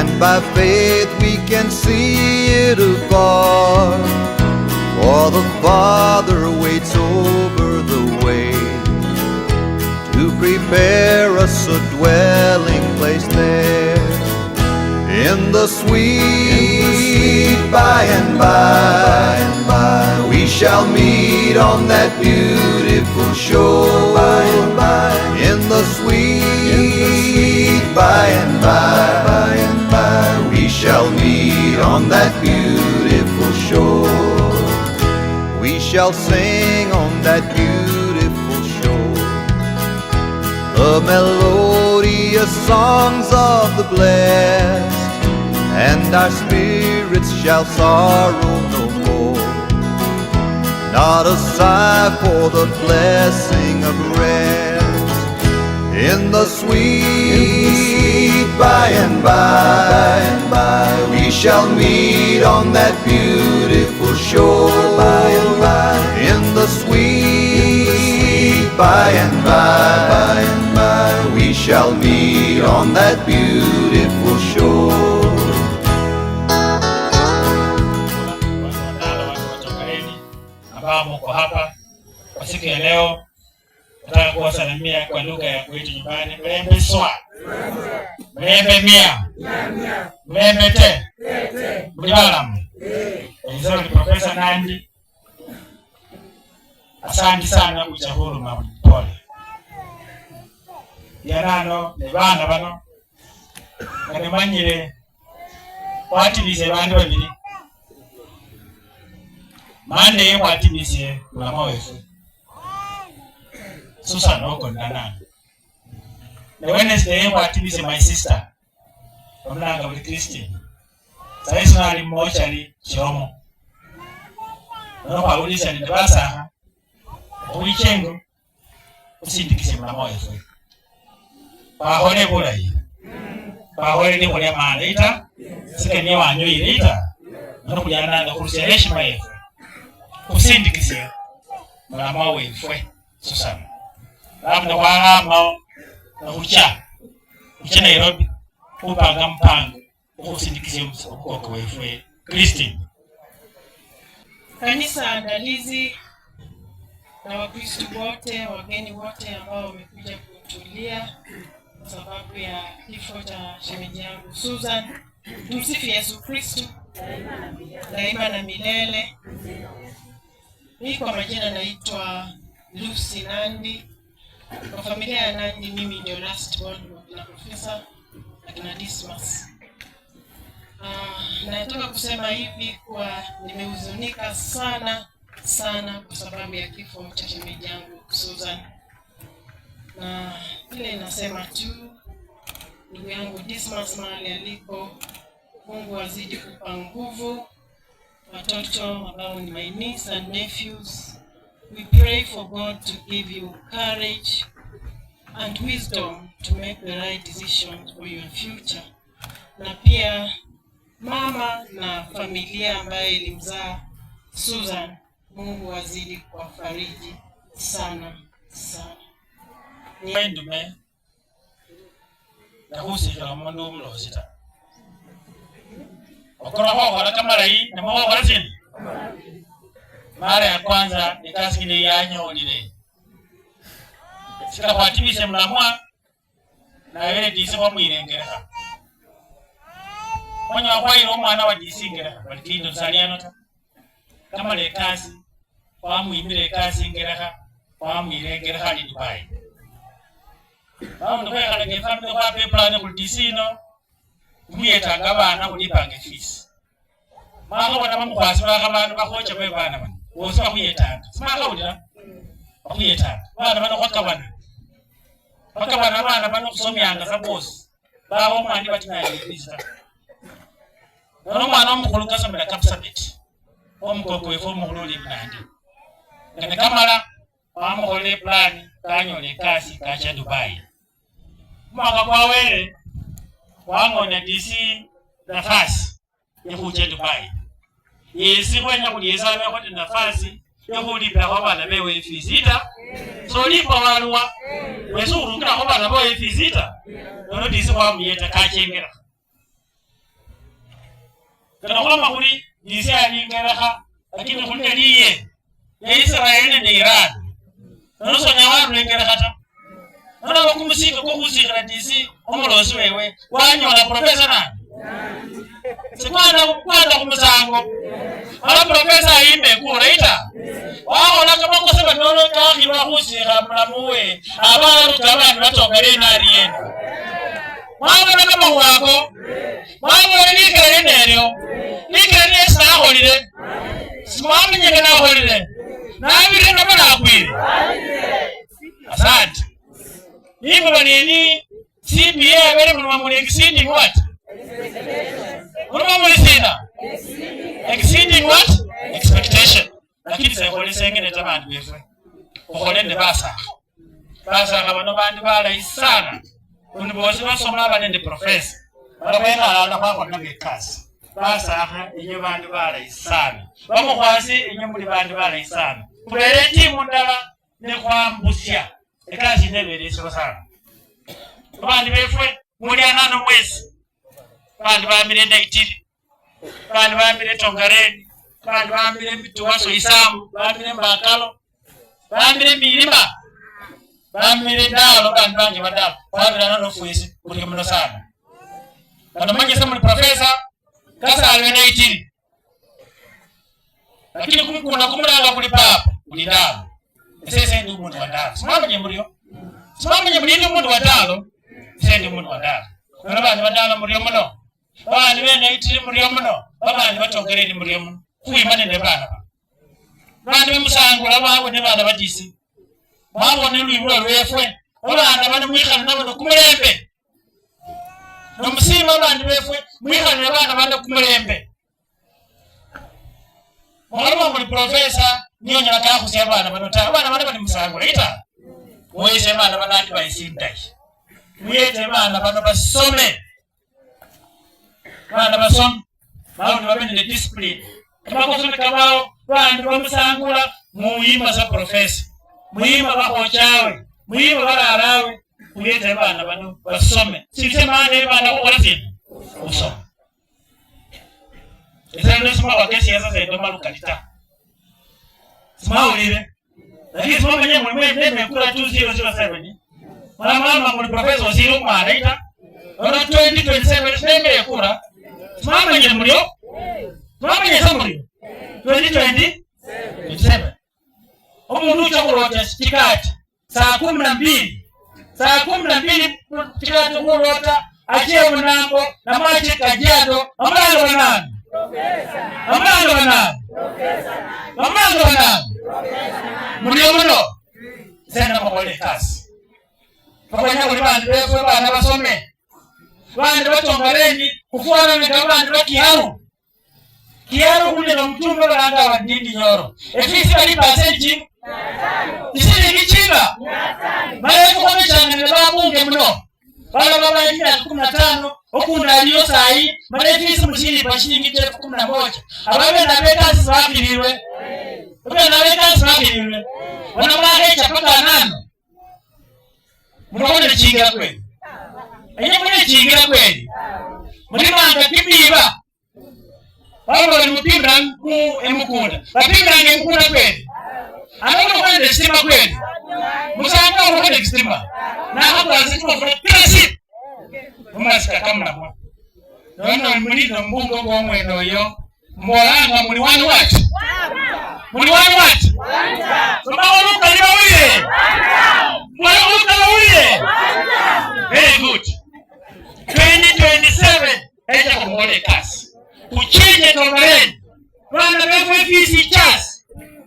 and by faith we can see it afar. For the Father waits over the way to prepare us a dwelling place there. In the sweet by and by, we shall meet on that beautiful shore. In the sweet by and by, we shall meet on that beautiful shore. We shall sing on that beautiful shore the melodious songs of the blessed, and our spirits shall sorrow no more. Not a sigh for the blessing of rest. In the sweet by and by, we shall meet on that beautiful shore. In the sweet by and by, we shall meet on that beautiful shore. Mko hapa kwa siku ya leo, nataka kuwasalimia kwa lugha ya kwetu nyumbani. Mlembe swa, mlembe mia, mlembe te, mlimalamu. Hizo ni Profesa Nandi. Asante sana kuchahuru mapole. Yanano ne bana bano kane manyire kwatirize bantu babiri. Mande ye kwatirize mulama wefu Susan Okonana. The Wednesday ye kwatirize my sister Omulanga with Christine. Saisi nali mochari chomo. Nono paulisha ni basa weekend usindikise mulama wefu. Pahole bulayi. Pahole ni bule maleta. Sike ni wanyo ileta. Nono kujananga kurusha heshima yefu. Usindikise mulama wefu Susan. Labda wahama na ucha Nairobi upanga mpango usindikise msoko wefu Christine. Kanisa andalizi na Wakristo wote, wageni wote ambao wamekuja kutulia kwa sababu ya kifo cha shemeji yangu Susan. Tumsifu Yesu Kristo daima na milele. Mimi kwa majina naitwa Lucy Nandi. Kwa familia ya Nandi mimi ndio last born na Profesa akina Dismas. Nataka kusema hivi kwa nimehuzunika sana kwa sababu ya kifo cha shemeji yangu Susan. Na ile nasema tu ndugu yangu Dismas mahali aliko, Mungu azidi kupa nguvu. Watoto ambao ni my niece and nephews, we pray for God to give you courage and wisdom to make the right decisions for your future. Na pia mama na familia ambaye ilimzaa Susan, Mungu azidi kuwafariji sana. Ndume na husi kwa mundu mlosita. Wakora hao wala kamera hii na mwa wala zini. Mara ya kwanza nikasikile yanyo lile. Sika kwa tibise mlamwa na wele disi kwa mwirengera. Mwenye wakwai mwana wa disingera walitindo saliano ta. Kama le kasi kwa muimire kasi ngera kwa mwirengera hali Dubai. Ndo kwa kale family kwa plan ku disino kuyetanga bana kulipange fees. Mama wana mamukwasi bakabana bakocha kwe bana bana. Wosa kuyetanga. Simaka ulira. Kuyetanga. Bana bana kwakabana. Bakabana bana bana kusomyanga za boss. Bawo mani batina yibisa. Nono mwana omukuluka somera kapsabit. Omukoko wefo mululi mnandi. Ngane kamala bamuhole plan kanyole kasi kacha Dubai. Mwaka kwa wele wangona DC nafasi ya kuja Dubai. Yesi kwenda kulieza kwa nafasi ya kulipa kwa bana bewe visita. So lipa walwa. Wesu urungira kwa bana bewe visita. Nono DC kwa miyeta kachengera. kana kwamba kuli DC alingeraha lakini kulitaliye ya Israeli na Iran nuso nyawaru lengeraha ta nana wakumusika kwa kusikira DC omolosi wewe wanyola profesa na sikwanda kumusango ala profesa imbe kuraita waona kama kusema nono kahirwa kusikira mlamuwe abantu kabandi batongere nariye mwana kama wako mwana nikere neryo nikere saholire simami nyeke naholire nabire nabana akwire asante nibo nini CPA bere mu mamuli exceeding what exceeding what expectation lakini sekole sengene tabandi befwe okolende basa bano bandi bala sana undi bosi basoma abanende professor barabena ala kwako nange kasi basa inyo bandi bala sana bamukwasi inyo muri bandi bala sana kubere timu ndala ne kwambusya ekasi nebere so sana bandi befwe muri anano mwezi bandi bamire ndaitiri bandi bamire tongareni bandi bamire mituwaso isamu bamire mbakalo bamire milima bamire ndalo bandi banje badalo bandi anano fuisi kuri muno sana bando manje samu professor kasa alwe ndaitiri lakini kumukunda kumulanga kuli papa kuli ndalo sese ndi umuntu wadalo simamenye muriyo umuntu wadalo sese ndi umuntu wadalo bano bandi badalo muriyo muno bandi bene itiri muriyo muno babandi batongereni muriyo muno kuimane ne bana bandi bemusangula babo ne bana badisi babo ne lwibwa lwefwe babandi bane mwikana nabo kumulembe nomusima bandi befwe mwikana ne bana bane kumulembe mwalimu muri professor niyo nyala ka kusia bana banota bana bane musangula ita moyise bana banati bayisindai muyete bana bano basome bana basom bano babene discipline kama kusome kabao bandi bamusangula muyima za professor muyima bakochawe muyima bararawe muyete bana bano basome sisema ne bana okolati usome esanga sima wakesi yasa se ndoma lukalita sima ulile lakini sima mwenye mwemwe kula 2007 mama muri professor wasiru maraita ona 2027 senge kura sima mwenye mulio mama mwenye samulio 2027 omuntu chakurota tikati saa 12 tikati kurota achie munambo na machi kajiado amalo banani mulio muno sena mokole kasi pakanya kuli bandi befwe bana basome bandi batongareni kufuana ne kabandi bakiharu kiharu kule na mtumba balanga wa dindi nyoro efisi bali percentage isini kichinga bale kwa changa ne babunge muno bala baba ina 15 okunda aliyo sai bale efisi mchini bashingi 11 ababe na beka sibabiliwe wana mahecha paka nano munaona chingira kweli aye mune chingira kweli mulimanga kibiba baba bali mupimba ku emukunda bapimba emukunda kweli anaona kwende stima kweli musanga kwende stima na hapo azitwa kwa pesi mumasika kama mwa ndio mlindo mbungo kwa mwendo yo molanga muli wanu watu muli wanu watu Luka liwauye Luka liwauye very good 2027 eja kumole kasi kuchenye tomareni wana befu efisi chasi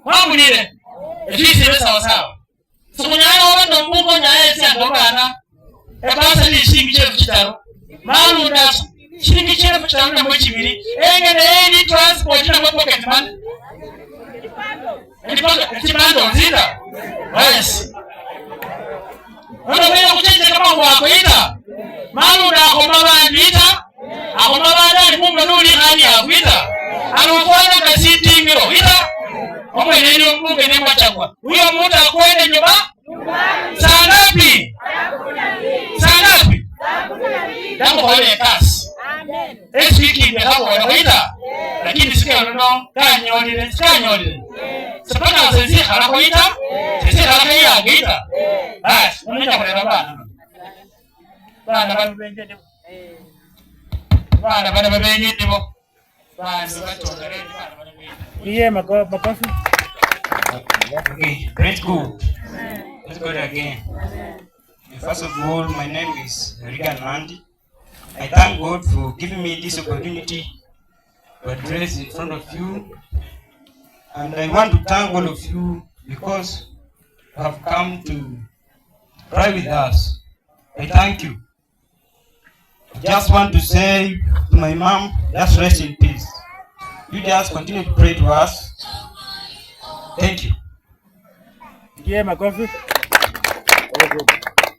wambulile efisi we sawa sawa sukunyana wano mbungo nyae siya ndobana ebasa ni shingi chefu chitaro malu ndasu shingi chefu chitaro na mwechibiri enge na eni transport na pocket money Kibando nzida yes wana wewe kuchenje kama wako ita malu na komabandita akomabanda munga nuli hani akwita anofanya kasiti ngiro ita omwe ndio munga ni mwachagwa huyo mtu akwende nyumba saa ngapi ndio kwa ile kasi amen next week ndio hapo wanaita leo no kanyolile sepaka sisi halakoita sisi halakoita gita basi unaenda kuleta bana benje ndipo bana benje ndipo basi batongere bana Iye makofi. Okay, great good. Let's go again. First of all, my name is Regan Nandi. I thank God for giving me this opportunity to address in front of you. And I want to thank all of you because you have come to pray with us. I thank you. I just want to say to my mom, just rest in peace. You just continue to pray to us. Thank you. Yeah, makofi.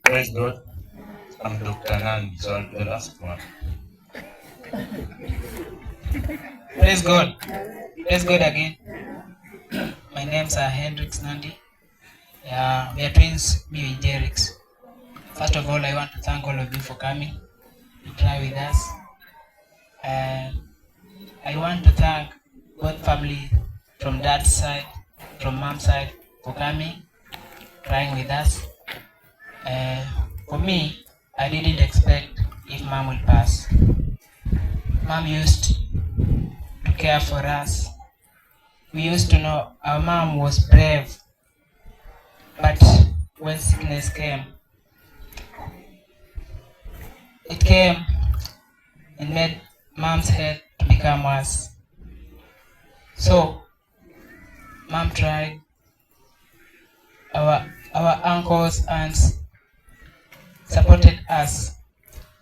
Praise God. I'm Dr. Nandi, so I'll be the last one. Praise God. Praise God again. My name's Hendrix Nandi. We are twins, me and Jerix. First of all, I want to thank all of you for coming to try with us. And I want to thank both family from dad's side, from mom's side for coming, trying with us. For me, I didn't expect if mom will pass. Mom used to care for us. We used to know our mom was brave. But when sickness came, it came and made mom's head to become worse. So, mom tried. Our uncles, aunts supported us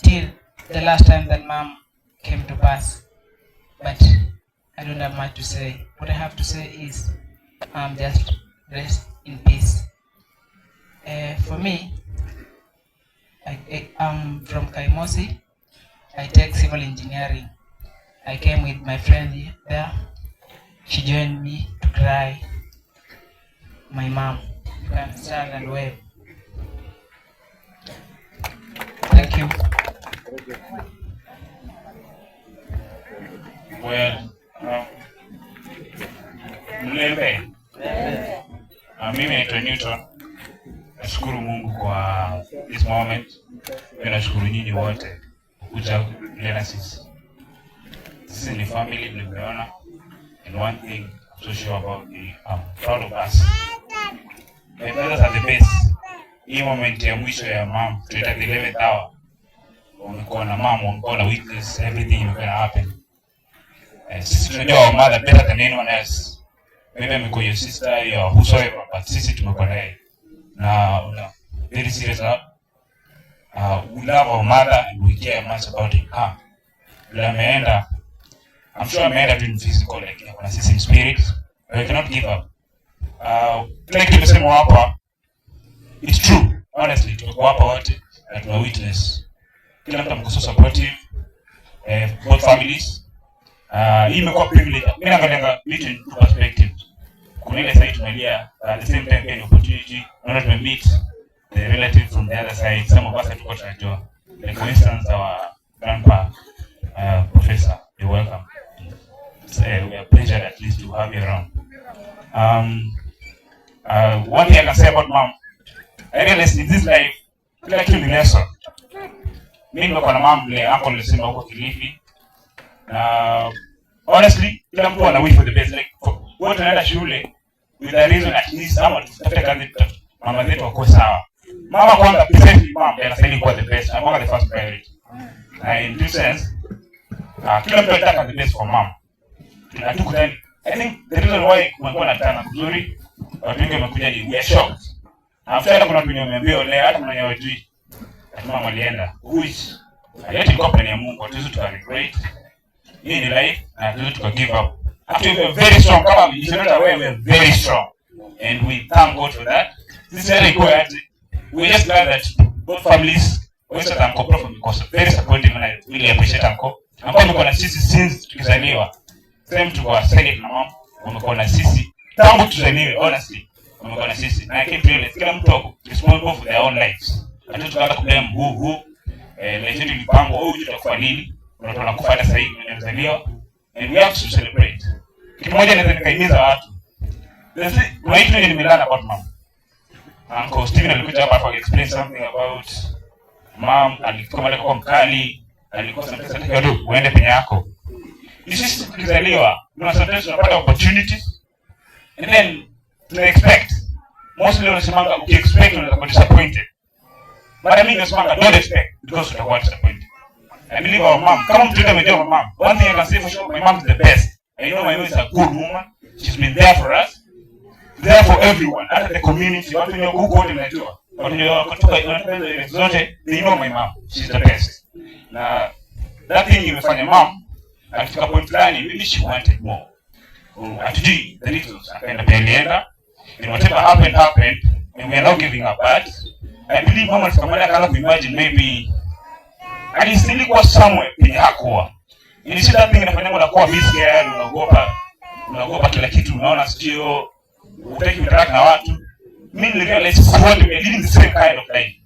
till the last time that mom came to pass. But I don't have much to say. What I have to say is, just rest in peace. For me, I'm from Kaimosi. I take civil engineering. I came with my friend there. She joined me to cry. My mom. You can stand and wave. Thank you. Well, mlembe. Mimi naitwa Newton. Nashukuru Mungu kwa this moment. Nashukuru nyinyi wote kuja kuleta sisi. Sisi ni family mlimeona. And one thing I'm so sure about I'm proud of us. My brothers are the best. Hii moment ya mwisho ya mom, tuita the 11th hour. Wamekuwa na mom, wamekuwa na witness everything imekuwa na happen. Sisi tunajua our mother better than anyone else. Maybe amekuwa your sister, your whosoever, but sisi tumekuwa naye. Na very serious now. We love our mother and we care much about her. Bila ameenda, I'm sure ameenda to in physical, like kuna sisi in spirit. We cannot give up. Like tumesema hapa, it's true. Honestly, tumekuwa hapa wote na tuna witness. Kila mtu amekuwa so supportive. Both families. Hii imekuwa privilege. Mimi naangalia vitu in perspective. Kuna ile side tumelia, at the same time any opportunity, not to meet the relative from the other side. Some of us are tuko tunajua. Like for instance, our grandpa, professor, you're welcome. We are pleasured at least to have you around. One thing I can say about mom, I realized in this life, kila kitu ni lesson. Mimi nimekuwa na mom le uncle alisema huko Kilifi. Honestly, kila mtu ana wish for the best. Like wote wanaenda shule with a reason at least ama tutafute kazi mama zetu wako sawa. Mama kwanza presently mom anastahili kuwa the best. I'm the first priority. In this sense, kila mtu anataka the best for mom. Tunatukutani. I think the reason why kumekuwa na tana nzuri, watu wengi wamekuja ni we are shocked. After kuna mtu nimeambiwa leo hata mwenye wajui. Mama alienda. Which yote iko kwa Mungu. Tuzo tukaregret. Hii ni life na tuzo tuka give up. Actually we are very strong. Kama you not aware, we are very strong. And we thank God for that. This is very good. We just glad that both families, also Uncle Prof because very supportive and I really appreciate Uncle. Uncle amekuwa na sisi since tukizaliwa. Same to our side na mom, wamekuwa na sisi tangu tuzaliwe, honestly. Wamekuwa na sisi. Na I can't realize kila mtu wako responsible for their own lives. Hata tukaanza kublame legend lipango au tutakufa nini? Watu wanakufa hata sasa hivi wanazaliwa. And we have to celebrate. kitu moja naweza nikaimiza watu. Kuna kitu nimelana about mom. Uncle Steven alikuja hapa for explain something about mom, alikuwa mkali, alikuwa sometimes ndio uende penye yako. Sisi tukizaliwa kuna sometimes tunapata opportunities and then tuna expect. Mostly unasemanga ukiexpect unaweza kuwa disappointed. But I mean unasemanga don't expect because utakuwa disappointed. I believe our mom, kama mtu amejua mom, one thing I can say for sure, my mom is the best. I know my mom is a good woman. She's been there for us. There for everyone, at the community, watu wenye huko wote mnajua. Watu wenye kutoka ile zote, they know my mom. She's the best. Na that thing imefanya mom katika point fulani, maybe she wanted more. Atujui the reasons. Akaenda pia alienda. And whatever happened, and we are not giving up. But I believe mama alikamana kana kuimagine maybe alistili somewhere penye hakuwa. Ni shida thing inafanya unakuwa scared, unaogopa kila kitu, unaona sio utaki interact na watu. Mimi nilirealize kwa living the same kind of life.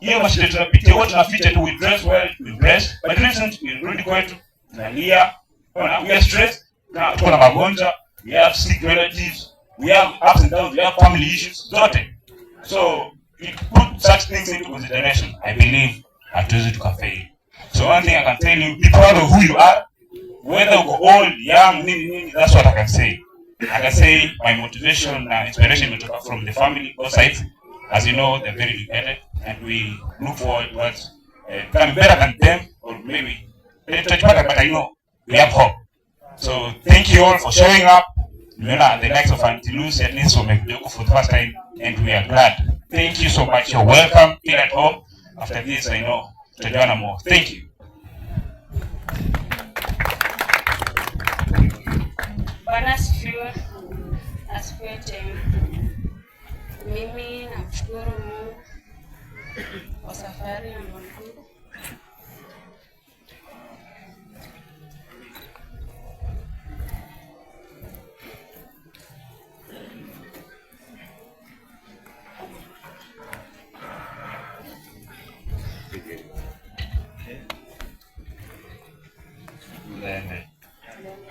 Hiyo mashida tunapitia, wote tunaficha tu, we dress well, we dress, but recent we rudi kwetu, tunalia, we are stressed, na tuko na magonjwa, we have sick relatives, we have ups and downs, we have family issues, zote. So, we put such things into consideration, I believe, hatuwezi tukafail. So one thing I can tell you, be proud of who you are, whether you go old, young, that's what I can say. I can say my motivation and inspiration will come from the family, both sides. As you know, they're very dependent, and we look forward towards becoming better than them, or maybe better, but I know we have hope. So thank you all for showing up. You know, the likes of Auntie Lucy and Niso Mekdoko for the first time, and we are glad. Thank you so much. You're welcome. Feel at home. After this, I know tutajuana more. Thank you. Bwana asifiwe. Asifiwe tena. Mimi namshukuru Mungu kwa safari ya Mungu.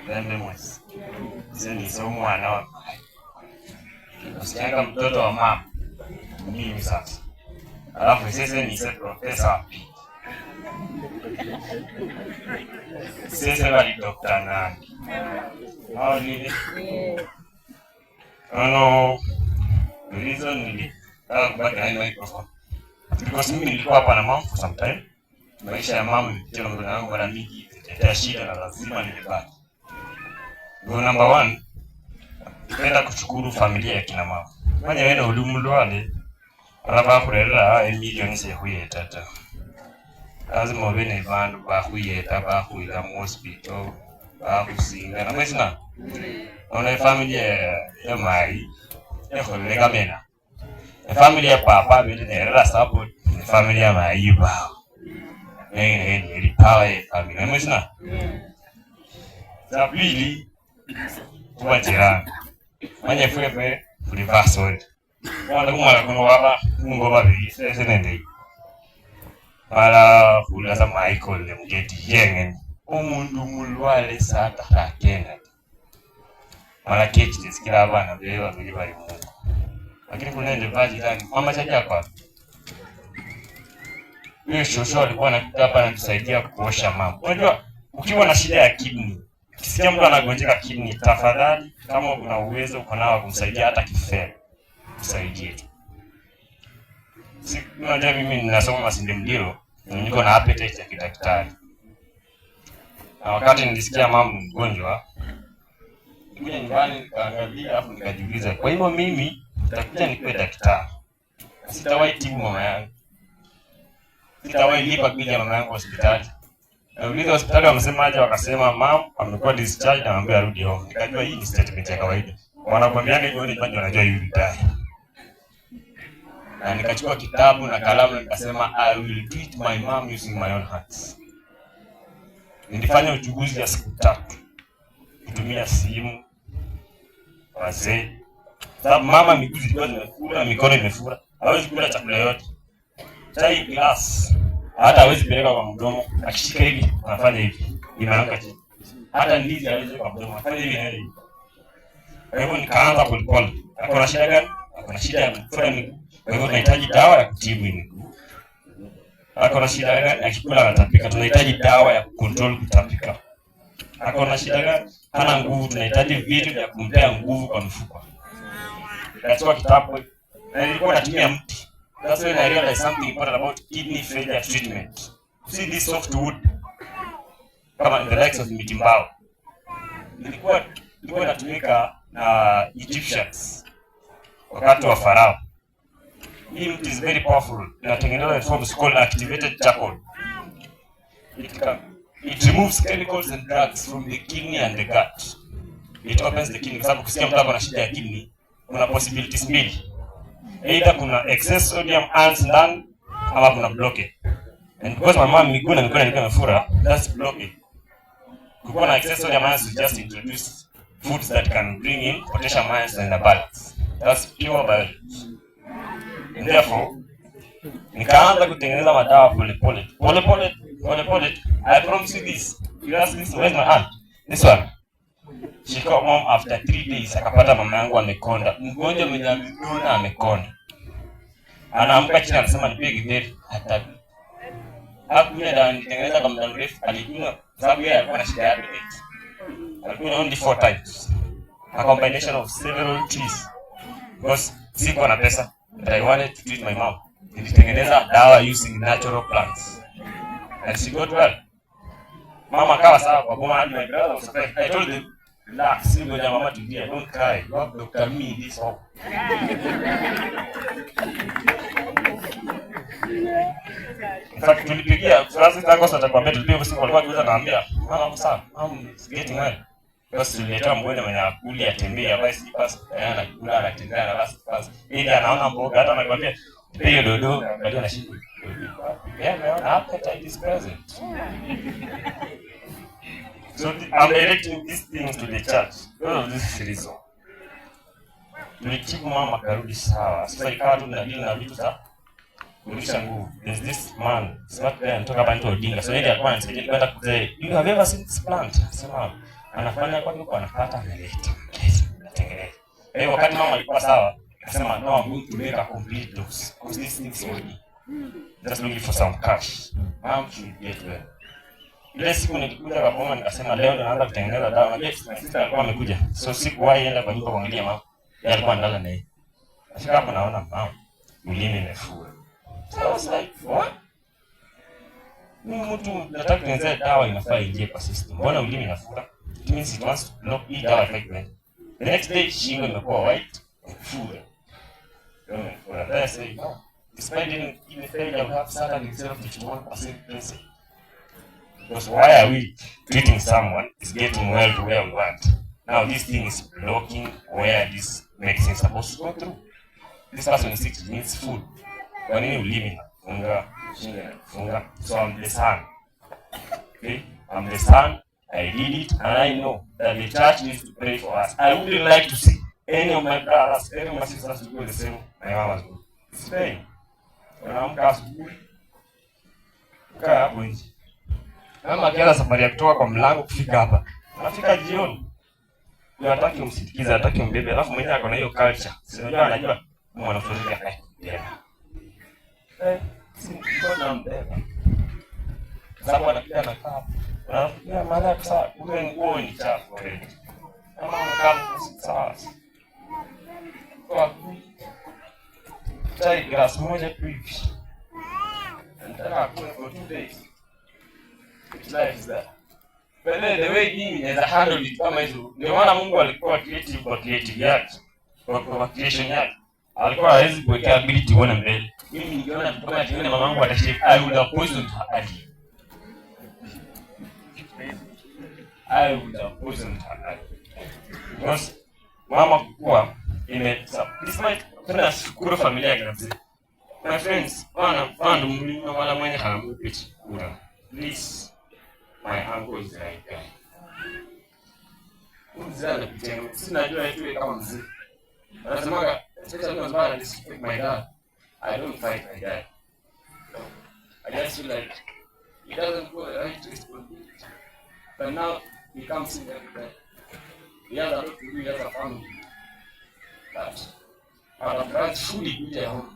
Lembe mwezi. Zeni somo wana. Usianga mtoto wa mama. Mimi sasa. Alafu sasa ni profesa. Sasa bali Dr. Nandi. Hao nini? The reason nili kubaki na microphone. Because mimi nilikuwa hapa na mama for some time. Maisha ya mama nilipitia mambo yangu mara mingi, itatea shida na lazima nilibaki. Go number 1, napenda kushukuru familia ya kina mama. Manya wenda ulumulwale, alaba kurela emilioni se huyetata. Lazima wene vandu bahuyeta, bahuila mu hospital, bahusinga. Na mwesina, ona familia ya mai, ya kulega mena. Familia ya papa, wende nerela support, familia ya mai bao. Ni pawe familia. Na mwesina, za pili, kuwa jirani. Manye fuepe fulivasori. Wanda kumala kuno waba mungo babiri sese nende. Para fulasa Michael le mgeti yengen. Umundu mulwale sata hakena. Mala kechi tesikila abana bewa bili bali mungu. Lakini kunende baji tani mama chaja kwa. Huyo shosho alikuwa anakuja hapa anatusaidia kuosha mama. Unajua ukiwa na shida ya kidney, ukisikia mtu anagonjeka kidney, tafadhali kama una uwezo uko nao kumsaidia hata kifedha, msaidie. Unajua mimi ninasoma Masinde Mdiro, niko na appetite ya kidaktari. Na wakati nilisikia mama mgonjwa, nikuja nyumbani nikaangalia afu nikajiuliza, kwa hivyo mimi nitakuja nikuwe daktari. Sitawahi tibu mama yangu. Sitawahi lipa bili ya mama yangu hospitali. Nauliza hospitali wamesema aje, wakasema mama amekuwa discharged na mambo yarudi home. Nikajua hii ni statement ya kawaida. Wanakuambiaga hivyo ni bado wanajua you retire. Na nikachukua kitabu na kalamu nikasema I will treat my mom using my own hands. Nilifanya uchunguzi ya siku 3. Kutumia simu, wazee. Sababu mama miguu zilikuwa zimefura, mikono imefura. Hawezi kula chakula yote. Chai glass. Hata hawezi peleka kwa mdomo, akishika hivi, anafanya hivi. Inaanguka chini. Hata ndizi hawezi kwa mdomo, anafanya hivi na hivi. Kwa hivyo nikaanza polepole. Akona shida gani? Akona shida ya kufura miguu. Kwa hivyo tunahitaji dawa ya kutibu miguu. Akona shida gani? Akikula anatapika. Tunahitaji dawa ya kucontrol kutapika. Akona shida gani? Hana nguvu. Tunahitaji vitu vya kumpea nguvu kwa mfupa. Nikachukua kitabu na nilikuwa natumia mti. That's when I realized something important about kidney failure treatment. See this softwood kama in the likes of miti mbao. Ilikuwa inatumika na Egyptians wakati wa Farao. Hii mti is very powerful. Inatengeneza forms called activated charcoal. It removes chemicals and drugs from the kidney and the gut. It opens the kidney. Kwa sababu kusikia mtu ako na shida ya kidney, kuna possibilities mbili. Either kuna excess sodium ions ndani ama kuna blockage. And because my mom miguu na mikono ilikuwa imefura, that's blockage. Kukiwa na excess sodium ions, we just introduce foods that can bring in potassium ions in the balance. That's pure biology. And therefore, nikaanza kutengeneza madawa polepole. I promise you this. You ask this, where's my hand? This one. She got home after 3 days. Akapata mama yangu amekonda. Mgonjwa mwenye amegona amekonda. Anaamka chini anasema nipige githeri hata. Hakunywa dawa nitengeneza kwa muda mrefu. Alikunywa sababu yeye alikuwa na shida ya appetite. Alikunywa only 4 times. A combination of several trees. Because sikuwa na pesa. But I wanted to treat my mom. Nilitengeneza dawa using natural plants. And she got well. Mama kawa sawa kwa boma hadi my brother was surprised. I told them, relax, ngoja mama tulia, don't cry. You have Dr. Me this home. In fact, tulipigia, Francis Tangos atakwambia tulipigia kwa siku walikuwa kiweza naambia, mama sawa, I'm getting well. Because tuliletewa mgonjwa mwenye akuli atembea, basi slippers, anakula anatembea na basi slippers. Ili anaona mboga hata anakuambia, "Piga dodo, angalia na shingo." Yeah, my appetite is present. So I'm directing these things to the church. All of this is reason. Tulitibu mama karudi sawa. Sasa ikawa tu tunadili na vitu za kurudisha nguvu. There's this man, smart guy anatoka hapa nito Odinga. So yeye alikuwa anasaidia kwenda kuzee. You have ever seen this plant? Sema anafanya kwa huko anapata analeta. Natengeneza. Wakati mama alikuwa sawa, akasema no, I'm going to make a complete dose. Because this thing's already just looking for some cash. Mom should get well. Ile siku nilikuja kwa mama nikasema leo ndo naanza kutengeneza dawa. Na sister alikuwa amekuja. So sikuwahi enda kwa nyumba kuangalia mama. Yeye alikuwa ndala na yeye. Afika hapo naona mama ulimi imefura. So I was like, what? Mimi mtu nataka kutengeneza dawa inafaa ingie kwa system. Mbona ulimi inafura? It means it wants to block hii dawa effect. The next day shingo imekuwa white and fura. Then I say, no. Despite even failure, you have certain itself which 1% present. Because why are we treating someone is getting well to where we want? Now this thing is blocking where this medicine is supposed to go through. This person is sick, needs food. Kwa nini ulimi nafunga, shingo nafunga? So I'm the son. Okay? I'm the son. I did it and I know that the church needs to pray for us. I wouldn't like to see any of my brothers, any of my sisters to go the same my mama's go. It's pain. Unaamka asubuhi. Kaa hapo nje. Mama akianza safari ya kutoka kwa mlango kufika hapa. Anafika jioni. Unataka umsindikize, unataka umbebe, alafu mwenyewe ako na hiyo culture. Si unajua anajua mwanafunzi yake. Si kwa mbeba. Sababu anapiga na kaa. Unafikiria mara kwa sababu ule nguo ni chafu already. Kama unakaa sawa. Kwa chai glass moja tu hivi. Nataka kula for 2 days. Life is that. But the way mimi naweza handle it kama hizo. Ndio maana Mungu alikuwa creative kwa creative yake. Kwa creation yake. Alikuwa hawezi kuwekea ability uone mbele. Mimi ningeona kama nione mamangu atashika, I would have poisoned her early. I would have poisoned her early. Because mama kuwa despite tena shukuru familia yake na mzee. My friends, wana mlima wala mwenye hamupichi kura. Please, my uncle is right guy. Mzee anapitia, sinajua yetu kama mzee. Anasemaga, especially when I disrespect my dad, I don't fight my dad. I just feel like he doesn't go the right responsibility. But now he comes in every time. He has a lot to do, he has a family. Anafurahi shughuli kuja huko.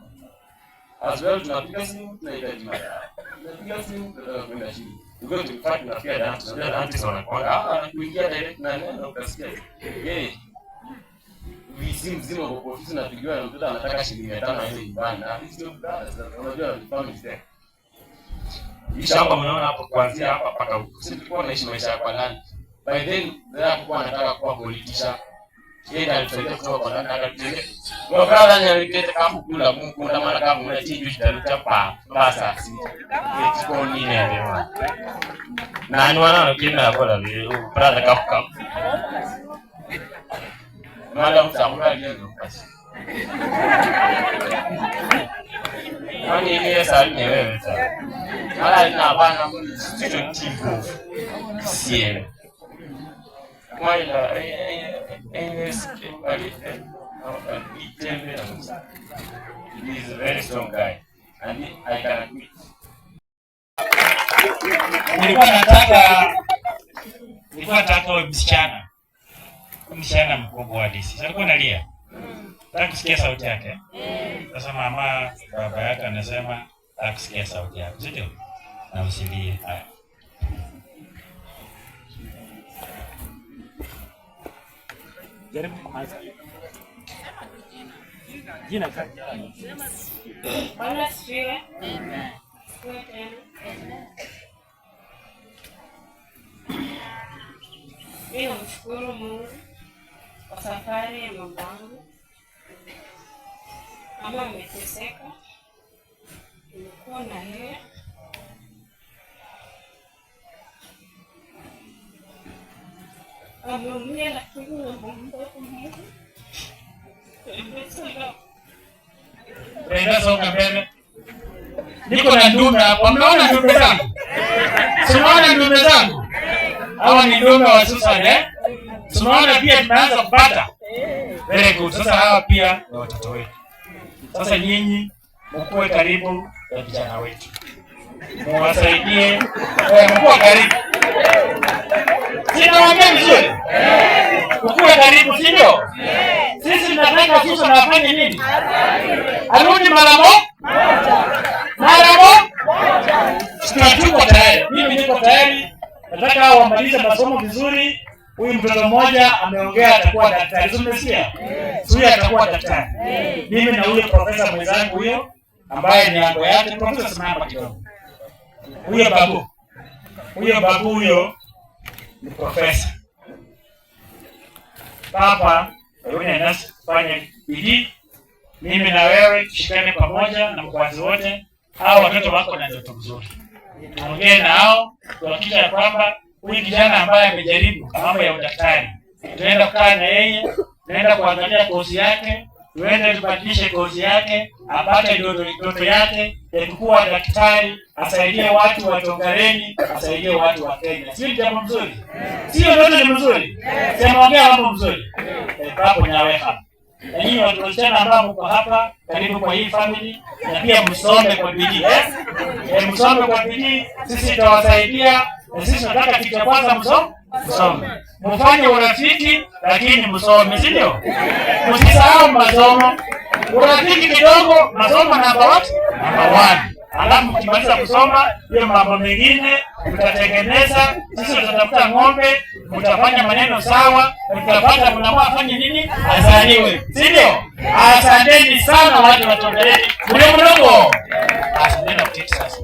As well tunapiga simu tunahitaji mada. Tunapiga simu kwenda shule. Ukiwa tukifanya tunafikia dance. Tunajua dance wanakwanga anakuingia direct na neno ukasikia. Visi mzima kwa ofisi napigiwa na mtoto anataka shilingi 500 aende nyumbani. Na hizi ndio brothers. Unajua ni family step. Shamba mnaona hapo kuanzia hapa mpaka huko. Sisi tulikuwa tunaishi maisha ya land. By then ndio alikuwa anataka kuwa politician. Yeye alisaidia kutoka kwa ndani akatende. Kwa brother ni alikete kama kula Mungu na maana kama unachinjwa kitaleta pa basa. It's called nini leo. Na ni wana kina kwa leo brother kafuka. Mala msamura leo basi. Kwani ile sasa ni wewe sasa. Mala ina bana sio timu. Sie. Mala he's a very strong guy and I can admit. Nilikuwa nataka wewe msichana mkubwa wa DC. Alikuwa analia. Nataka kusikia sauti yake. Sasa mama baba yake anasema nataka kusikia sauti yake. Sio? Na usilie. Haya. Jaribu kuanza. Jina gani? Bwana sifiwe. Amen. Mimi namshukuru Mungu kwa safari ya mamangu. Mama ameteseka. Nilikuwa na yeye. Ameumia lakini naomba Mungu. Brenda songa mbele. Niko na ndume hapo. Mnaona ndume zangu? Tunaona ndume zangu. Hawa ni ndume wa Susan Tunaona pia tumeanza kupata. Very good. Sasa hawa pia ni watoto wetu. Sasa nyinyi mkuwe karibu na vijana wetu. Muwasaidie mkuwe karibu. Sina waambia vizuri. Mkuwe karibu, si ndio? Sisi tunataka Susan afanye nini? Arudi mara moja. Tuko tayari. Mimi niko tayari. Nataka wamalize masomo vizuri. Huyu mtoto mmoja ameongea atakuwa daktari. Umesikia? Huyu atakuwa daktari. Mimi na huyo profesa mwenzangu huyo ambaye ni yango yake profesa simama kidogo. Huyo babu huyo ni profesa. Papa, wewe nasi fanye bidii. Mimi na wewe tushikane pamoja na mkwazi wote. Hao watoto wako na ndoto nzuri. Tuongee nao, tuhakikishe kwamba huyu kijana ambaye amejaribu mambo ya udaktari, tunaenda kukaa na yeye, tunaenda kuangalia kozi yake, tuende tubadilishe kozi yake, apate ndoto yake ya kuwa daktari, asaidie watu wa Tongareni, asaidie watu wa Kenya. Sio jambo mzuri? Sio ndoto ni mzuri? Tunaongea mambo mzuri. Hapo nyawe hapa. Na nyinyi watu wasichana ambao mko hapa karibu kwa hii family na pia msome kwa bidii. Msome kwa bidii, sisi tutawasaidia. Na sisi tunataka kitu cha kwanza msome. Mfanye urafiki lakini msome, si ndio? Msisahau masomo. Urafiki kidogo, masomo namba 1. Alafu mkimaliza kusoma, hiyo mambo mengine mtatengeneza. Sisi tutatafuta ng'ombe, mtafanya maneno sawa, mtapata mnaamua afanye nini? Azaliwe. Si ndio? Asanteni sana watu wa Tongareni. Mdogo. Asanteni kwa Texas.